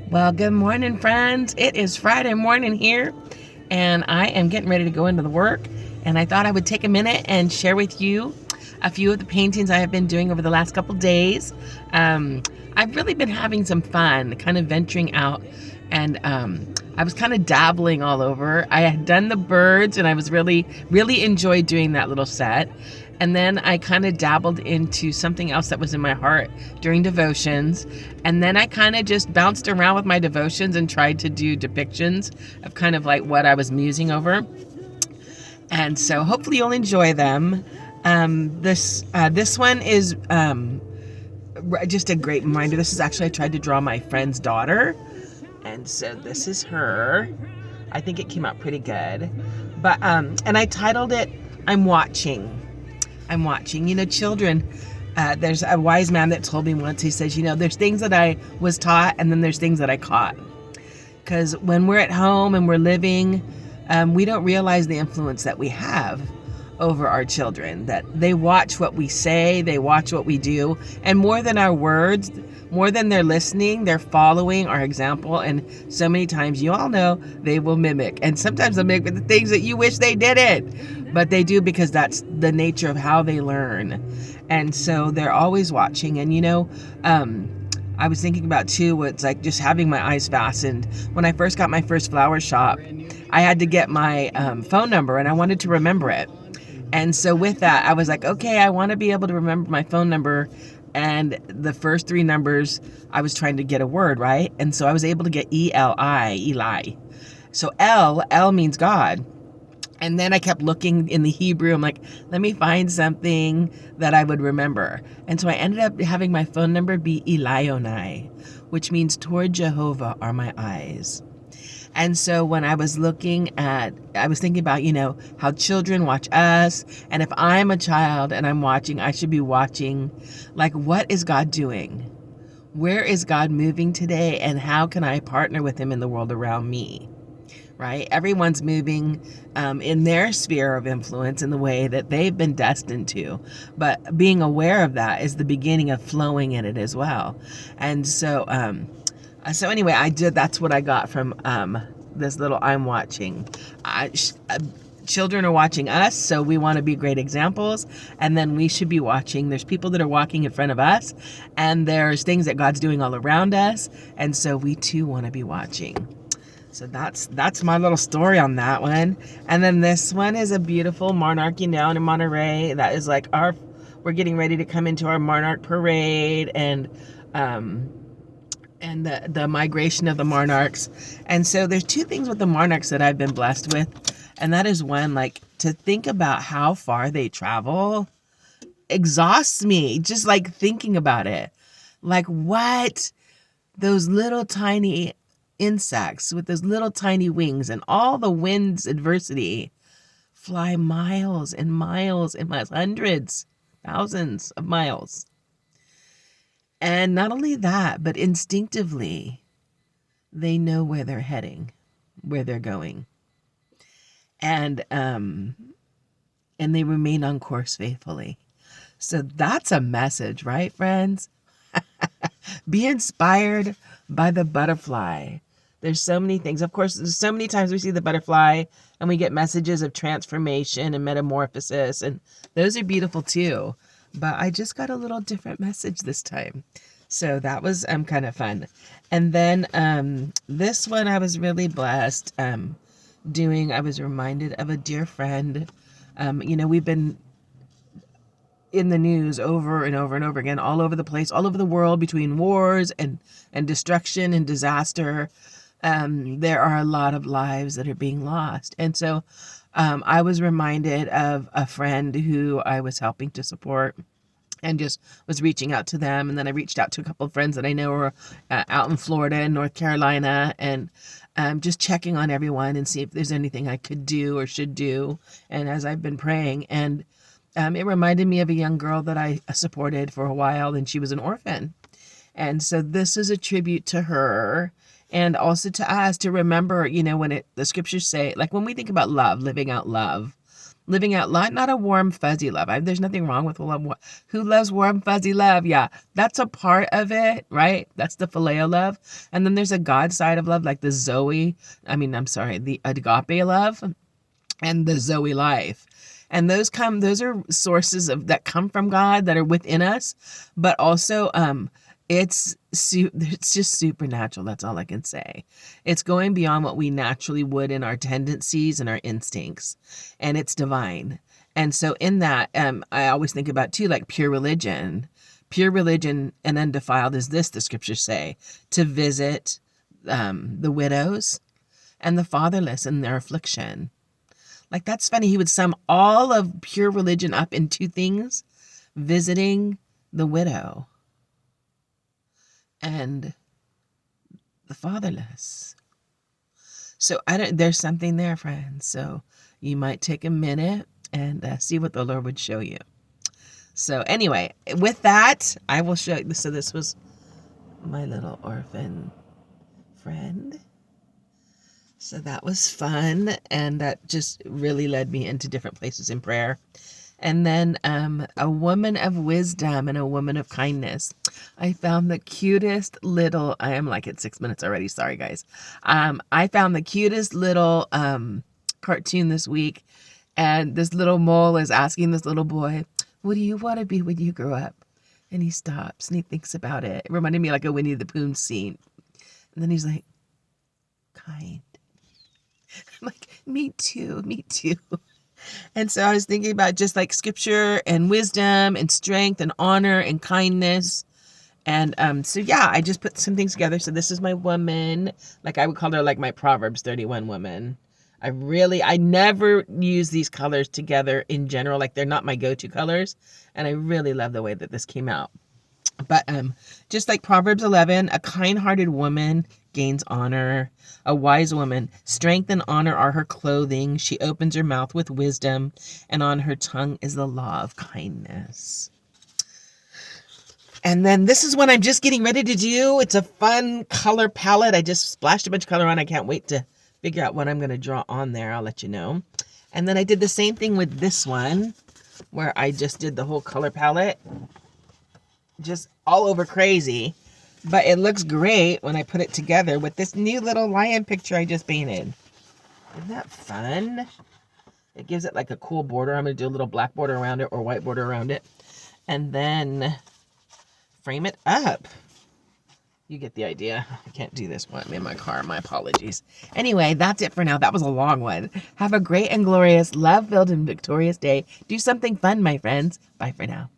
Well, good morning, friends. It is Friday morning here, and I am getting ready to go into the work. And I thought I would take a minute and share with you a few of the paintings I have been doing over the last couple days. Um, I've really been having some fun, kind of venturing out, and I was kind of dabbling all over. I had done the birds, and I was really enjoyed doing that little set. And then I kind of dabbled into something else that was in my heart during devotions. And then I kind of just bounced around with my devotions and tried to do depictions of kind of like what I was musing over. And so hopefully you'll enjoy them. This one is just a great reminder. This is actually, I tried to draw my friend's daughter. And so this is her. I think it came out pretty good. And I titled it, I'm Watching. I'm watching. Children, there's a wise man that told me once, he says, there's things that I was taught and then there's things that I caught. Because when we're at home and we're living, we don't realize the influence that we have over our children, that they watch what we say, they watch what we do, and more than our words, more than they're listening, they're following our example. And so many times, you all know, they will mimic. And sometimes they'll mimic the things that you wish they didn't, but they do because that's the nature of how they learn. And so they're always watching. And I was thinking about too, it's like just having my eyes fastened. When I first got my first flower shop, I had to get my phone number and I wanted to remember it. And so with that, I was like, okay, I want to be able to remember my phone number. And the first three numbers, I was trying to get a word, right? And so I was able to get Eli, Eli. So L means God. And then I kept looking in the Hebrew. I'm like, let me find something that I would remember. And so I ended up having my phone number be Elionai, which means toward Jehovah are my eyes. And so when I was thinking about, how children watch us. And if I'm a child and I'm watching, I should be watching, like, what is God doing? Where is God moving today? And how can I partner with him in the world around me? Right? Everyone's moving in their sphere of influence in the way that they've been destined to. But being aware of that is the beginning of flowing in it as well. And so anyway, that's what I got from this little I'm watching. Children are watching us, so we want to be great examples. And then we should be watching. There's people that are walking in front of us, and there's things that God's doing all around us. And so we too want to be watching. So that's my little story on that one. And then this one is a beautiful monarchy down in Monterey. That is like we're getting ready to come into our monarch parade and the migration of the monarchs. And so there's two things with the monarchs that I've been blessed with. And that is one, like, to think about how far they travel exhausts me. Just like thinking about it. Like, what? Those little tiny insects with those little tiny wings and all the wind's adversity fly miles and miles and miles, hundreds, thousands of miles. And not only that, but instinctively, they know where they're heading, where they're going. And they remain on course faithfully. So that's a message, right, friends? Be inspired by the butterfly. There's so many things. Of course, there's so many times we see the butterfly and we get messages of transformation and metamorphosis, and those are beautiful too. But I just got a little different message this time. So that was kind of fun. And then this one I was really blessed doing. I was reminded of a dear friend. We've been in the news over and over and over again, all over the place, all over the world, between wars and destruction and disaster. There are a lot of lives that are being lost. And so I was reminded of a friend who I was helping to support and just was reaching out to them. And then I reached out to a couple of friends that I know are out in Florida and North Carolina, and just checking on everyone and see if there's anything I could do or should do. And as I've been praying, and it reminded me of a young girl that I supported for a while, and she was an orphan. And so this is a tribute to her and also to us to remember, when the scriptures say, like when we think about love, living out love, living out not a warm, fuzzy love. There's nothing wrong with love. Who loves warm, fuzzy love? Yeah, that's a part of it, right? That's the phileo love. And then there's a God side of love, like the the agape love and the Zoe life. And those are sources that come from God that are within us, but also it's just supernatural. That's all I can say. It's going beyond what we naturally would in our tendencies and our instincts, and it's divine. And so in that, I always think about too, like pure religion and undefiled is this, the scriptures say, to visit the widows and the fatherless in their affliction. Like, that's funny. He would sum all of pure religion up in two things: visiting the widow and the fatherless. So there's something there, friends. So you might take a minute and see what the Lord would show you. So anyway, with that, I will show you. So this was my little orphan friend. So that was fun, and that just really led me into different places in prayer. And then a woman of wisdom and a woman of kindness. I found the cutest little, I am like at 6 minutes already, sorry guys. I found the cutest little cartoon this week, and this little mole is asking this little boy, what do you want to be when you grow up? And he stops and he thinks about it. It reminded me like a Winnie the Pooh scene. And then he's like, kind. I'm like, me too. And so I was thinking about just like scripture and wisdom and strength and honor and kindness. And so yeah, I just put some things together. So this is my woman. Like, I would call her like my Proverbs 31 woman. I never use these colors together in general. Like, they're not my go-to colors. And I really love the way that this came out. But just like Proverbs 11, a kind-hearted woman gains honor. A wise woman, strength and honor are her clothing. She opens her mouth with wisdom, and on her tongue is the law of kindness. And then this is what I'm just getting ready to do. It's a fun color palette. I just splashed a bunch of color on. I can't wait to figure out what I'm going to draw on there. I'll let you know. And then I did the same thing with this one, where I just did the whole color palette. Just all over crazy. But it looks great when I put it together with this new little lion picture I just painted. Isn't that fun? It gives it like a cool border. I'm going to do a little black border around it or white border around it. And then frame it up. You get the idea. I can't do this one. I'm in my car. My apologies. Anyway, that's it for now. That was a long one. Have a great and glorious, love-filled and victorious day. Do something fun, my friends. Bye for now.